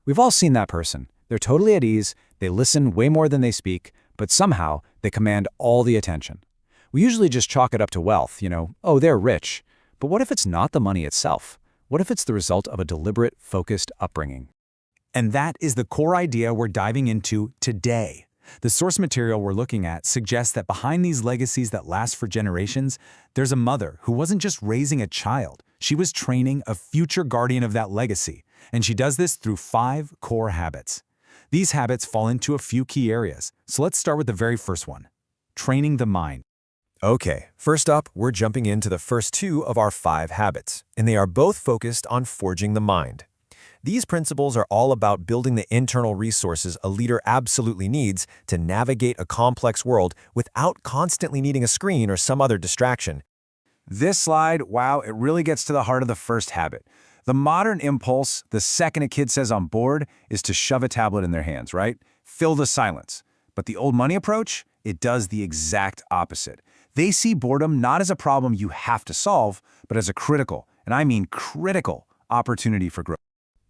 We've all seen that person. They're totally at ease, they listen way more than they speak, but somehow they command all the attention. We usually just chalk it up to wealth, oh, they're rich. But what if it's not the money itself? What if it's the result of a deliberate, focused upbringing? And that is the core idea we're diving into today. The source material we're looking at suggests that behind these legacies that last for generations, there's a mother who wasn't just raising a child, she was training a future guardian of that legacy. And she does this through 5 core habits. These habits fall into a few key areas, so let's start with the very first one: training the mind. Okay, first up, we're jumping into the first 2 of our 5 habits, and they are both focused on forging the mind. These principles are all about building the internal resources a leader absolutely needs to navigate a complex world without constantly needing a screen or some other distraction. This slide, wow, it really gets to the heart of the first habit. The modern impulse, the second a kid says I'm bored, is to shove a tablet in their hands, right? Fill the silence. But the old money approach, it does the exact opposite. They see boredom not as a problem you have to solve, but as a critical, and I mean critical, opportunity for growth.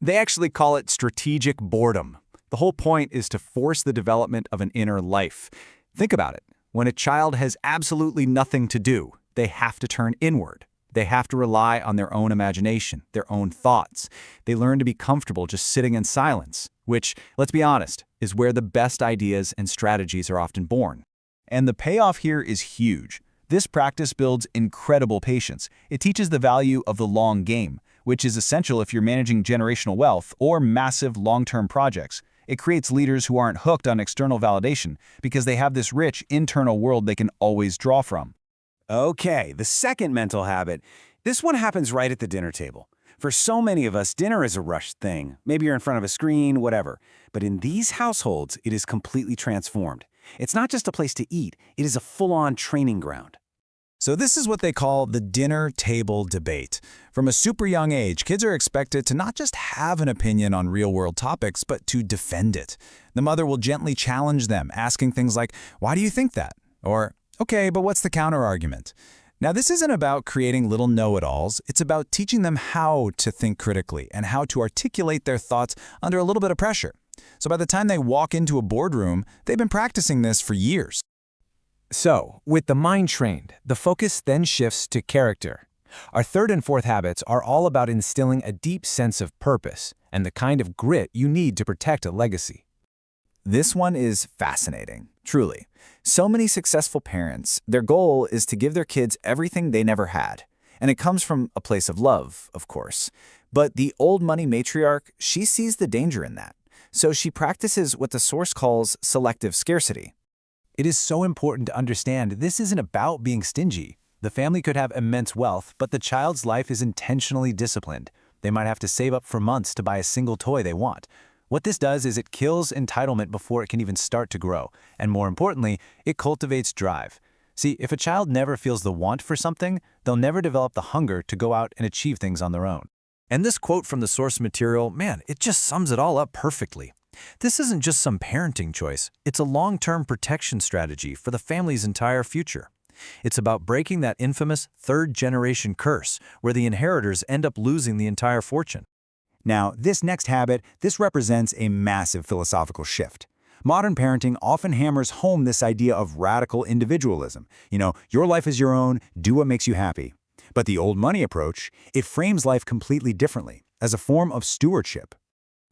They actually call it strategic boredom. The whole point is to force the development of an inner life. Think about it. When a child has absolutely nothing to do, they have to turn inward. They have to rely on their own imagination, their own thoughts. They learn to be comfortable just sitting in silence, which, let's be honest, is where the best ideas and strategies are often born. And the payoff here is huge. This practice builds incredible patience. It teaches the value of the long game, which is essential if you're managing generational wealth or massive long-term projects. It creates leaders who aren't hooked on external validation because they have this rich internal world they can always draw from. Okay, the second mental habit. This one happens right at the dinner table. For so many of us, dinner is a rushed thing. Maybe you're in front of a screen, whatever. But in these households, it is completely transformed. It's not just a place to eat, it is a full-on training ground. So this is what they call the dinner table debate. From a super young age, kids are expected to not just have an opinion on real-world topics, but to defend it. The mother will gently challenge them, asking things like, "Why do you think that?" Or, "Okay, but what's the counter-argument?" Now, this isn't about creating little know-it-alls. It's about teaching them how to think critically and how to articulate their thoughts under a little bit of pressure. So by the time they walk into a boardroom, they've been practicing this for years. So, with the mind trained, the focus then shifts to character. Our third and fourth habits are all about instilling a deep sense of purpose and the kind of grit you need to protect a legacy. This one is fascinating, truly. So many successful parents, their goal is to give their kids everything they never had. And it comes from a place of love, of course. But the old money matriarch, she sees the danger in that. So she practices what the source calls selective scarcity. It is so important to understand this isn't about being stingy. The family could have immense wealth, but the child's life is intentionally disciplined. They might have to save up for months to buy a single toy they want. What this does is it kills entitlement before it can even start to grow. And more importantly, it cultivates drive. See, if a child never feels the want for something, they'll never develop the hunger to go out and achieve things on their own. And this quote from the source material, man, it just sums it all up perfectly. This isn't just some parenting choice. It's a long-term protection strategy for the family's entire future. It's about breaking that infamous third-generation curse where the inheritors end up losing the entire fortune. Now, this next habit, this represents a massive philosophical shift. Modern parenting often hammers home this idea of radical individualism. Your life is your own, do what makes you happy. But the old money approach, it frames life completely differently, as a form of stewardship.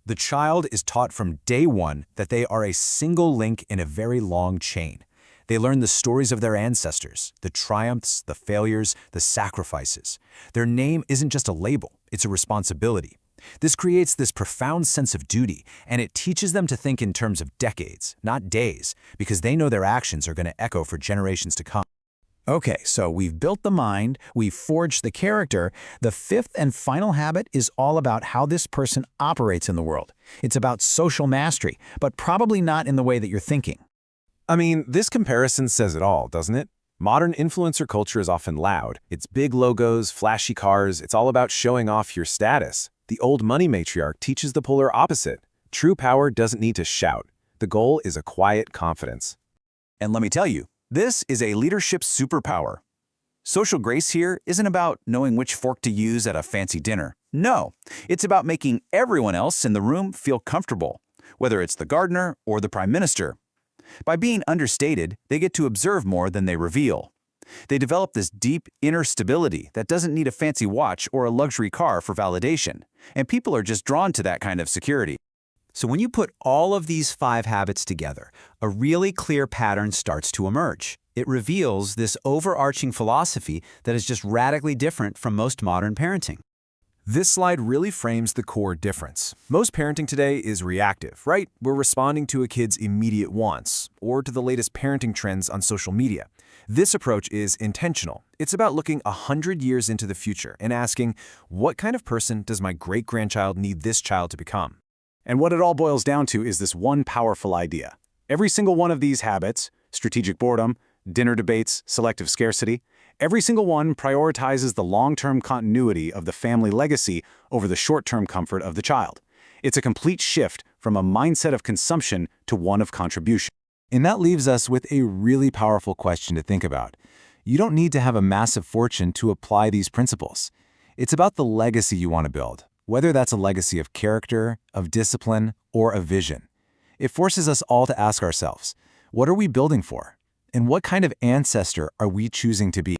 The child is taught from day one that they are a single link in a very long chain. They learn the stories of their ancestors, the triumphs, the failures, the sacrifices. Their name isn't just a label, it's a responsibility. This creates this profound sense of duty, and it teaches them to think in terms of decades, not days, because they know their actions are going to echo for generations to come. Okay, so we've built the mind, we've forged the character. The fifth and final habit is all about how this person operates in the world. It's about social mastery, but probably not in the way that you're thinking. I mean, this comparison says it all, doesn't it? Modern influencer culture is often loud. It's big logos, flashy cars, it's all about showing off your status. The old money matriarch teaches the polar opposite. True power doesn't need to shout. The goal is a quiet confidence. And let me tell you, this is a leadership superpower. Social grace here isn't about knowing which fork to use at a fancy dinner. No, it's about making everyone else in the room feel comfortable, whether it's the gardener or the prime minister. By being understated, they get to observe more than they reveal. They develop this deep inner stability that doesn't need a fancy watch or a luxury car for validation, and people are just drawn to that kind of security. So when you put all of these 5 habits together, a really clear pattern starts to emerge. It reveals this overarching philosophy that is just radically different from most modern parenting. This slide really frames the core difference. Most parenting today is reactive, right? We're responding to a kid's immediate wants, or to the latest parenting trends on social media. This approach is intentional. It's about looking 100 years into the future and asking, what kind of person does my great-grandchild need this child to become? And what it all boils down to is this one powerful idea. Every single one of these habits, strategic boredom, dinner debates, selective scarcity, every single one prioritizes the long-term continuity of the family legacy over the short-term comfort of the child. It's a complete shift from a mindset of consumption to one of contribution. And that leaves us with a really powerful question to think about. You don't need to have a massive fortune to apply these principles. It's about the legacy you want to build, whether that's a legacy of character, of discipline, or of vision. It forces us all to ask ourselves, what are we building for? And what kind of ancestor are we choosing to be?